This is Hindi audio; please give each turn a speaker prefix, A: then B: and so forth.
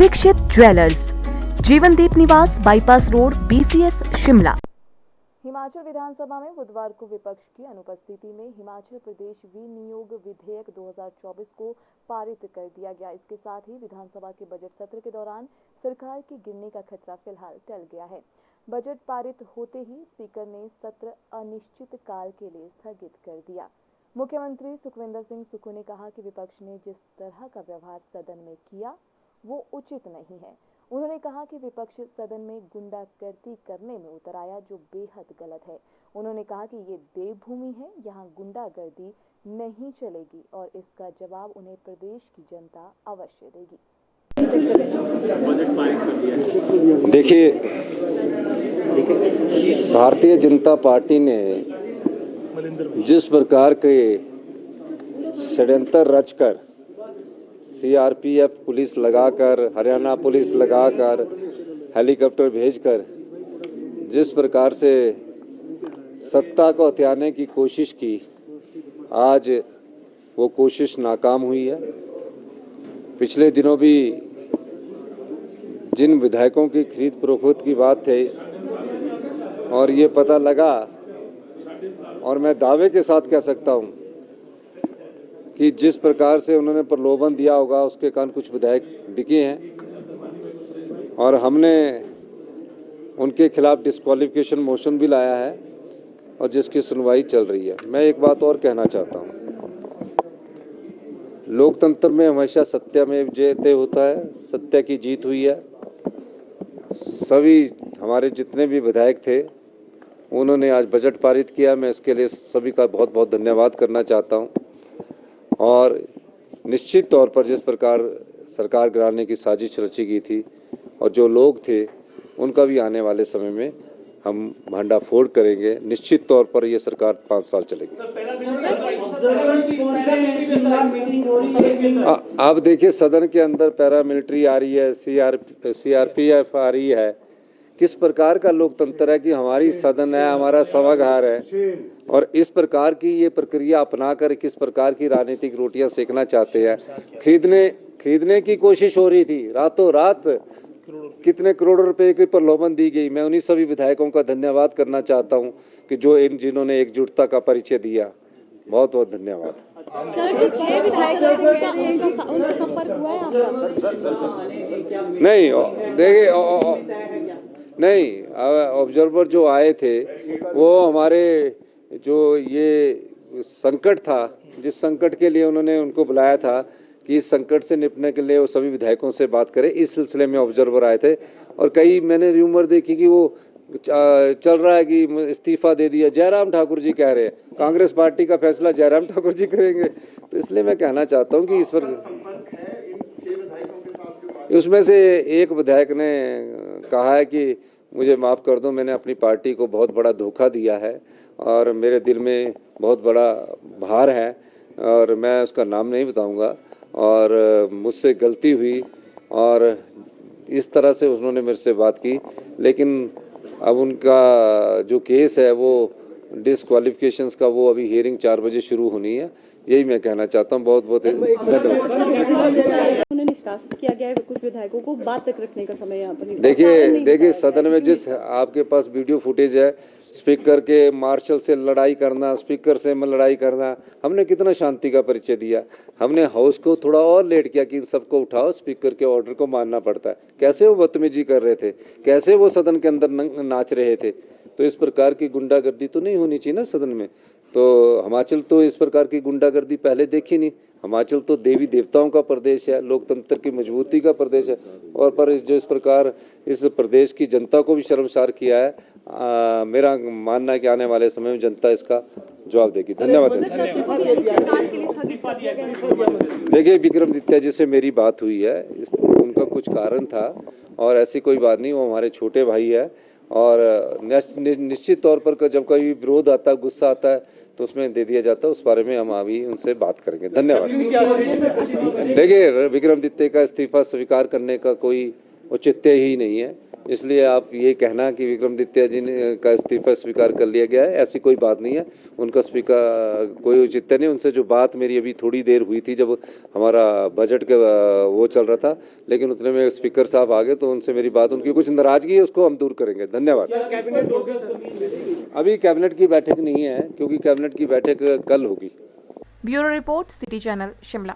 A: Dixit jewellers, Jeevandeep Niwas, bypass road, BCS, Shimla.
B: Himachal विधानसभा में बुधवार को विपक्ष की अनुपस्थिति में हिमाचल प्रदेश विनियोग विधेयक 2024 को पारित कर दिया गया। इसके साथ ही विधानसभा के बजट सत्र के दौरान सरकार के गिरने का खतरा फिलहाल टल गया है। बजट पारित होते ही स्पीकर ने सत्र अनिश्चित काल के लिए स्थगित कर दिया। मुख्यमंत्री सुखविंदर सिंह सुक्खू ने कहा कि विपक्ष ने जिस तरह का व्यवहार सदन में किया वो उचित नहीं है। उन्होंने कहा कि विपक्ष सदन में गुंडागर्दी करने में उतर आया, जो बेहद गलत है। उन्होंने कहा कि ये देवभूमि है, यहाँ गुंडागर्दी नहीं चलेगी और इसका जवाब उन्हें प्रदेश की जनता अवश्य देगी।
C: देखिए, भारतीय जनता पार्टी ने जिस प्रकार के षड्यंत्र रचकर CRPF पुलिस लगाकर, हरियाणा पुलिस लगाकर, हेलीकॉप्टर भेजकर जिस प्रकार से सत्ता को हथियाने की कोशिश की, आज वो कोशिश नाकाम हुई है। पिछले दिनों भी जिन विधायकों की खरीद फरोख्त की बात थी और ये पता लगा, और मैं दावे के साथ कह सकता हूँ कि जिस प्रकार से उन्होंने प्रलोभन दिया होगा उसके कारण कुछ विधायक बिके हैं और हमने उनके खिलाफ डिस्क्वालिफिकेशन मोशन भी लाया है और जिसकी सुनवाई चल रही है। मैं एक बात और कहना चाहता हूँ, लोकतंत्र में हमेशा सत्यमेव जयते होता है, सत्य की जीत हुई है। सभी हमारे जितने भी विधायक थे उन्होंने आज बजट पारित किया। मैं इसके लिए सभी का बहुत बहुत धन्यवाद करना चाहता हूँ और निश्चित तौर पर जिस प्रकार सरकार गिराने की साजिश रची गई थी और जो लोग थे उनका भी आने वाले समय में हम भंडाफोड़ करेंगे। निश्चित तौर पर ये सरकार 5 साल चलेगी। आप देखिए, सदन के अंदर पैरामिलिट्री आ रही है, CRPF आ रही है। किस प्रकार का लोकतंत्र है कि हमारी सदन है, हमारा सभागार है और इस प्रकार की ये प्रक्रिया अपनाकर किस प्रकार की राजनीतिक रोटियां सेकना चाहते हैं। खरीदने की कोशिश हो रही थी, रातों रात कितने करोड़ों रुपए की प्रलोभन दी गई। मैं उन्हीं सभी विधायकों का धन्यवाद करना चाहता हूं कि जो जिन्होंने एकजुटता का परिचय दिया। बहुत बहुत धन्यवाद। नहीं, देखिए, नहीं, ऑब्जर्वर जो आए थे वो हमारे जो ये संकट था, जिस संकट के लिए उन्होंने उनको बुलाया था कि इस संकट से निपटने के लिए वो सभी विधायकों से बात करें, इस सिलसिले में ऑब्जर्वर आए थे। और कई मैंने र्यूमर देखी कि वो चल रहा है कि इस्तीफा दे दिया। जयराम ठाकुर जी कह रहे हैं, कांग्रेस पार्टी का फैसला जयराम ठाकुर जी करेंगे। तो इसलिए मैं कहना चाहता हूँ कि इस पर उसमें से एक विधायक ने कहा है कि मुझे माफ़ कर दो, मैंने अपनी पार्टी को बहुत बड़ा धोखा दिया है और मेरे दिल में बहुत बड़ा भार है और मैं उसका नाम नहीं बताऊंगा और मुझसे गलती हुई और इस तरह से उन्होंने मेरे से बात की। लेकिन अब उनका जो केस है वो डिस्क्वालिफिकेशंस का, वो अभी हियरिंग 4 बजे शुरू होनी है। यही मैं कहना चाहता हूँ। बहुत बहुत धन्यवाद।
D: निष्कासित किया गया है कुछ विधायकों को, बात तक रखने का समय यहाँ पर।
C: देखिए सदन में जिस आपके पास वीडियो फुटेज है, स्पीकर के मार्शल से लड़ाई करना, स्पीकर से लड़ाई करना, हमने कितना शांति का परिचय दिया। हमने हाउस को थोड़ा और लेट किया कि इन सबको उठाओ, स्पीकर के ऑर्डर को मानना पड़ता है। कैसे वो बदतमीजी कर रहे थे, कैसे वो सदन के अंदर नाच रहे थे। तो इस प्रकार की गुंडागर्दी तो नहीं होनी चाहिए ना सदन में। तो हिमाचल तो इस प्रकार की गुंडागर्दी पहले देखी नहीं। हिमाचल तो देवी देवताओं का प्रदेश है, लोकतंत्र की मजबूती का प्रदेश है और पर जो इस प्रकार इस प्रदेश की जनता को भी शर्मसार किया है। मेरा मानना है कि आने वाले समय में जनता इसका जवाब देगी। धन्यवाद। देखिए, विक्रमादित्य जी से मेरी बात हुई है, उनका कुछ कारण था और ऐसी कोई बात नहीं। वो हमारे छोटे भाई है और निश्चित तौर पर जब कोई विरोध आता है, गुस्सा आता है तो उसमें दे दिया जाता है। उस बारे में हम अभी उनसे बात करेंगे। धन्यवाद। देखिए, विक्रमादित्य का इस्तीफा स्वीकार करने का कोई औचित्य ही नहीं है। इसलिए आप ये कहना कि विक्रमादित्य जी ने का इस्तीफा स्वीकार कर लिया गया है, ऐसी कोई बात नहीं है। उनका स्वीकार कोई औचित्य नहीं। उनसे जो बात मेरी अभी थोड़ी देर हुई थी जब हमारा बजट का वो चल रहा था, लेकिन उतने में स्पीकर साहब आ गए तो उनसे मेरी बात, उनकी कुछ नाराजगी है उसको हम दूर करेंगे। धन्यवाद। अभी कैबिनेट की बैठक नहीं है, क्योंकि कैबिनेट की बैठक कल होगी।
A: Bureau report, city channel, Shimla.